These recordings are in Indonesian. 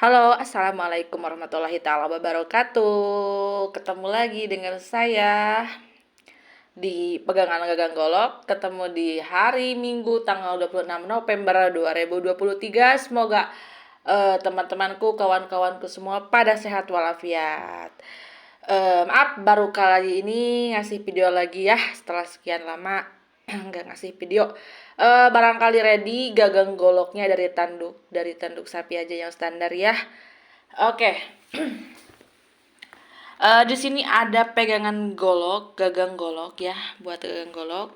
Halo, assalamualaikum warahmatullahi taala wabarakatuh. Ketemu lagi dengan saya di Pegangan Gagang Golok. Ketemu di hari Minggu tanggal 26 November 2023. Semoga teman-temanku, kawan-kawanku semua pada sehat walafiat. Maaf, baru kali ini ngasih video lagi ya setelah sekian lama nggak ngasih video. Barangkali ready gagang goloknya dari tanduk sapi aja yang standar ya. Oke. Di sini ada pegangan golok, gagang golok ya, buat gagang golok.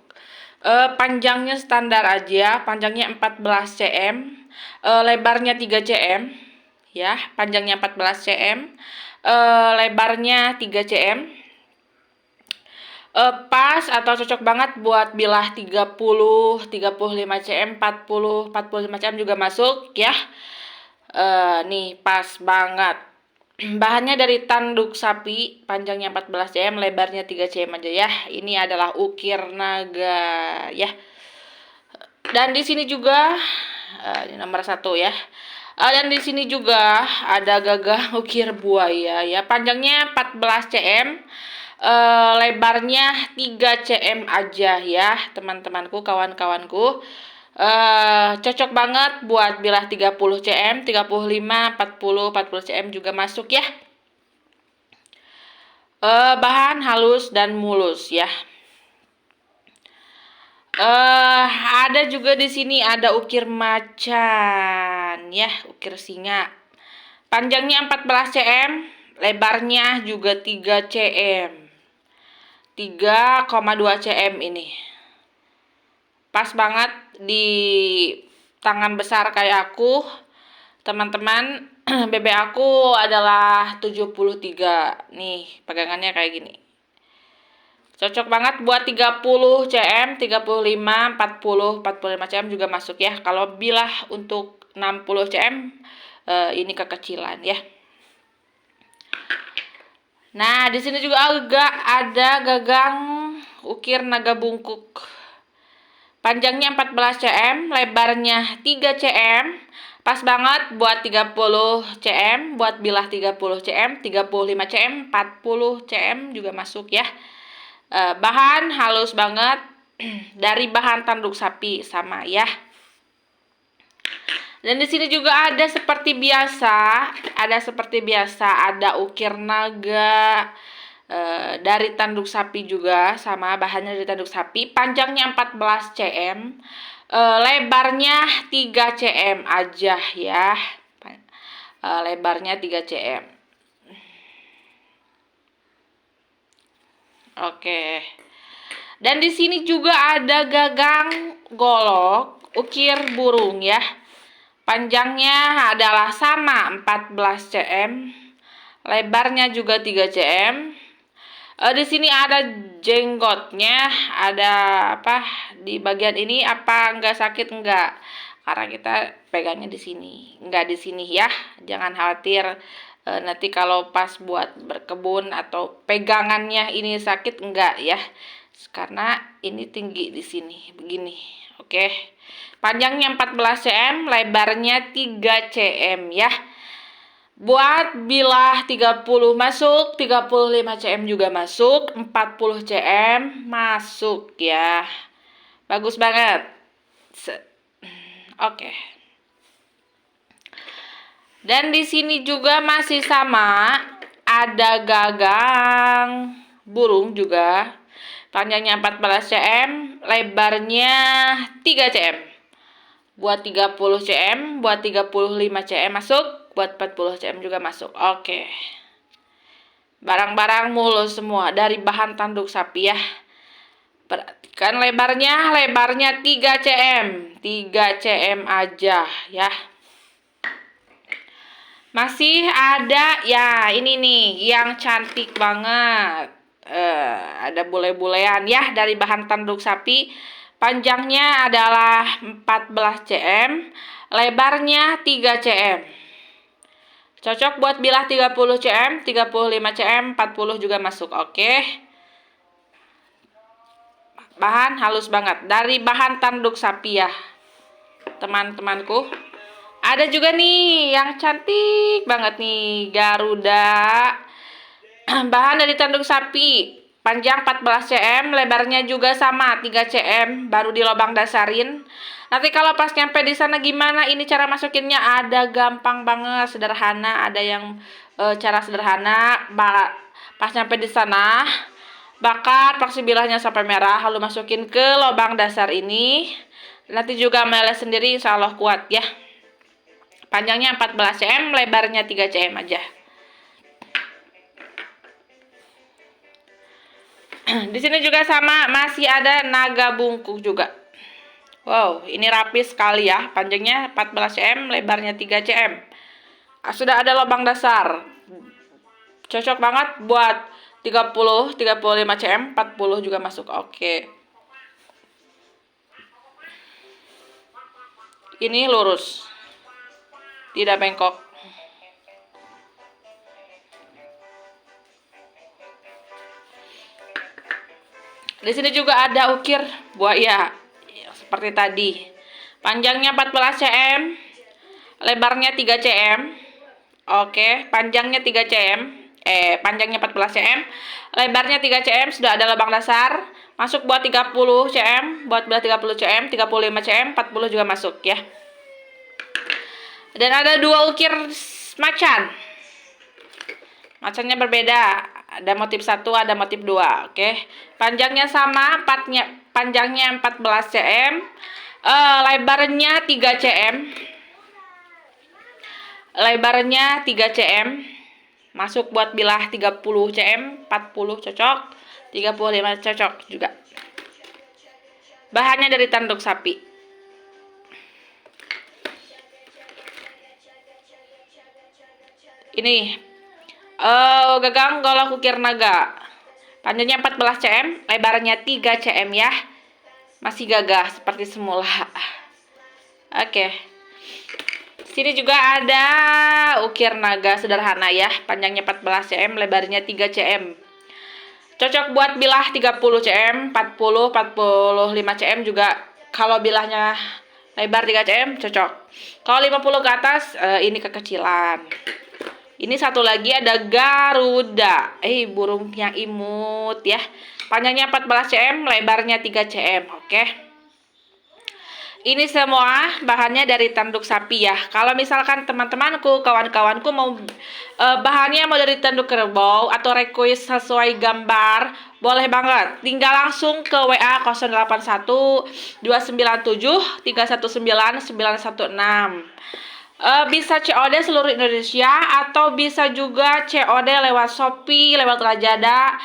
Panjangnya standar aja, panjangnya 14 cm, lebarnya 3 cm ya, panjangnya 14 cm, lebarnya 3 cm. Pas atau cocok banget buat bilah 30, 35 cm, 40, 45 cm juga masuk ya. Nih pas banget. Bahannya dari tanduk sapi, panjangnya 14 cm, lebarnya 3 cm aja ya. Ini adalah ukir naga ya. Dan di sini juga ini nomor 1 ya. Dan di sini juga ada gagah ukir buaya ya. Panjangnya 14 cm. Lebarnya 3 cm aja ya, teman-temanku, kawan-kawanku. Cocok banget buat bilah 30 cm, 35, 40 cm juga masuk ya. Bahan halus dan mulus ya. Ada juga di sini ada ukir macan ya, ukir singa. Panjangnya 14 cm, lebarnya juga 3 cm. 3,2 cm ini. Pas banget di tangan besar kayak aku, teman-teman. BB aku adalah 73. Nih, pegangannya kayak gini. Cocok banget buat 30 cm, 35, 40, 45 cm juga masuk ya. Kalau bilah untuk 60 cm, ini kekecilan ya. Nah, di sini juga agak ada gagang ukir naga bungkuk. Panjangnya 14 cm, lebarnya 3 cm. Pas banget buat 30 cm, buat bilah 30 cm, 35 cm, 40 cm juga masuk ya. Bahan halus banget dari bahan tanduk sapi sama ya. Dan di sini juga ada seperti biasa, ada ukir naga dari tanduk sapi juga, sama bahannya dari tanduk sapi. Panjangnya 14 cm, lebarnya 3 cm aja ya. Lebarnya 3 cm. Oke. Dan di sini juga ada gagang golok ukir burung ya. Panjangnya adalah sama 14 cm, lebarnya juga 3 cm. Di sini ada jenggotnya, ada apa di bagian ini, apa enggak sakit enggak? Karena kita pegangnya di sini, enggak di sini ya. Jangan khawatir nanti kalau pas buat berkebun atau pegangannya ini sakit enggak ya. Karena ini tinggi di sini begini. Oke. Panjangnya 14 cm, lebarnya 3 cm ya. Buat bilah 30 masuk, 35 cm juga masuk, 40 cm masuk ya. Bagus banget. Oke. Dan di sini juga masih sama, ada gagang burung juga. Panjangnya 14 cm, lebarnya 3 cm. Buat 30 cm, buat 35 cm masuk, buat 40 cm juga masuk. Oke. Barang-barang mulus semua dari bahan tanduk sapi ya. Perhatikan lebarnya 3 cm. 3 cm aja ya. Masih ada ya, ini nih yang cantik banget. Ada bule-bulean ya dari bahan tanduk sapi. Panjangnya adalah 14 cm, lebarnya 3 cm. Cocok buat bilah 30 cm, 35 cm, 40 juga masuk. Oke. Bahan halus banget dari bahan tanduk sapi ya, teman-temanku. Ada juga nih yang cantik banget nih, Garuda. Bahan dari tanduk sapi, panjang 14 cm, lebarnya juga sama 3 cm, baru di lubang dasarin. Nanti kalau pas nyampe di sana gimana ini cara masukinnya? Ada gampang banget, sederhana, ada yang cara sederhana. Pas nyampe di sana, bakar paksi bilahnya sampai merah, lalu masukin ke lubang dasar ini. Nanti juga meleleh sendiri, insya Allah kuat ya. Panjangnya 14 cm, lebarnya 3 cm aja. Di sini juga sama, masih ada naga bungkuk juga. Wow, ini rapi sekali ya. Panjangnya 14 cm, lebarnya 3 cm. Sudah ada lubang dasar. Cocok banget buat 30, 35 cm, 40 juga masuk. Oke. Ini lurus. Tidak bengkok. Di sini juga ada ukir buaya seperti tadi. Panjangnya 14 cm, lebarnya 3 cm. Oke, panjangnya 3 cm. Panjangnya 14 cm, lebarnya 3 cm, sudah ada lubang dasar. Masuk buat 30 cm, buat belah 30 cm, 35 cm, 40 juga masuk ya. Dan ada dua ukir macan. Macannya berbeda. Ada motif 1, ada motif 2. Oke. Panjangnya sama, panjangnya 14 cm. Lebarnya 3 cm. Lebarnya 3 cm. Masuk buat bilah 30 cm, 40 cocok, 35 cocok juga. Bahannya dari tanduk sapi. Ini gagang golok ukir naga. Panjangnya 14 cm, lebarnya 3 cm ya. Masih gagah seperti semula. Oke. Sini juga ada ukir naga sederhana ya. Panjangnya 14 cm, lebarnya 3 cm. Cocok buat bilah 30 cm, 40, 45 cm juga. Kalau bilahnya lebar 3 cm cocok. Kalau 50 ke atas ini kekecilan. Ini satu lagi ada Garuda. Burung yang imut ya. Panjangnya 14 cm, lebarnya 3 cm. Oke. Ini semua bahannya dari tanduk sapi ya. Kalau misalkan teman-temanku, kawan-kawanku mau bahannya mau dari tanduk kerbau atau request sesuai gambar, boleh banget. Tinggal langsung ke WA 081 297 319 916. Bisa COD seluruh Indonesia atau bisa juga COD lewat Shopee, lewat Lazada.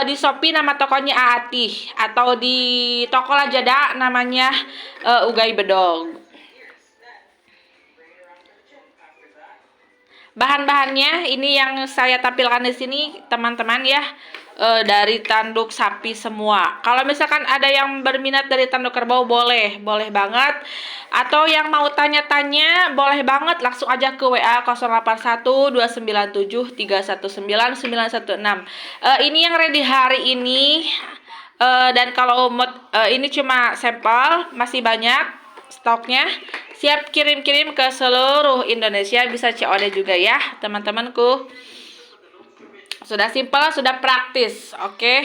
Di Shopee nama tokonya Aati atau di toko Lazada namanya Ugai Bedog. Bahan-bahannya ini yang saya tampilkan di sini teman-teman ya. Dari tanduk sapi semua. Kalau misalkan ada yang berminat dari tanduk kerbau boleh banget. Atau yang mau tanya-tanya boleh banget langsung aja ke WA 081 297 319 916. Ini yang ready hari ini. Dan kalau ini cuma sampel, masih banyak stoknya. Siap kirim-kirim ke seluruh Indonesia, bisa COD juga ya teman-temanku. Sudah simpel, sudah praktis. Oke.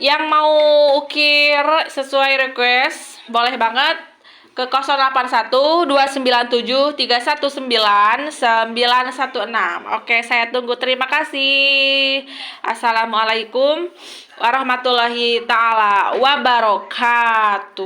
Yang mau ukir sesuai request boleh banget ke 081 297 319 916. Oke, saya tunggu. Terima kasih. Assalamualaikum warahmatullahi taala wabarakatuh.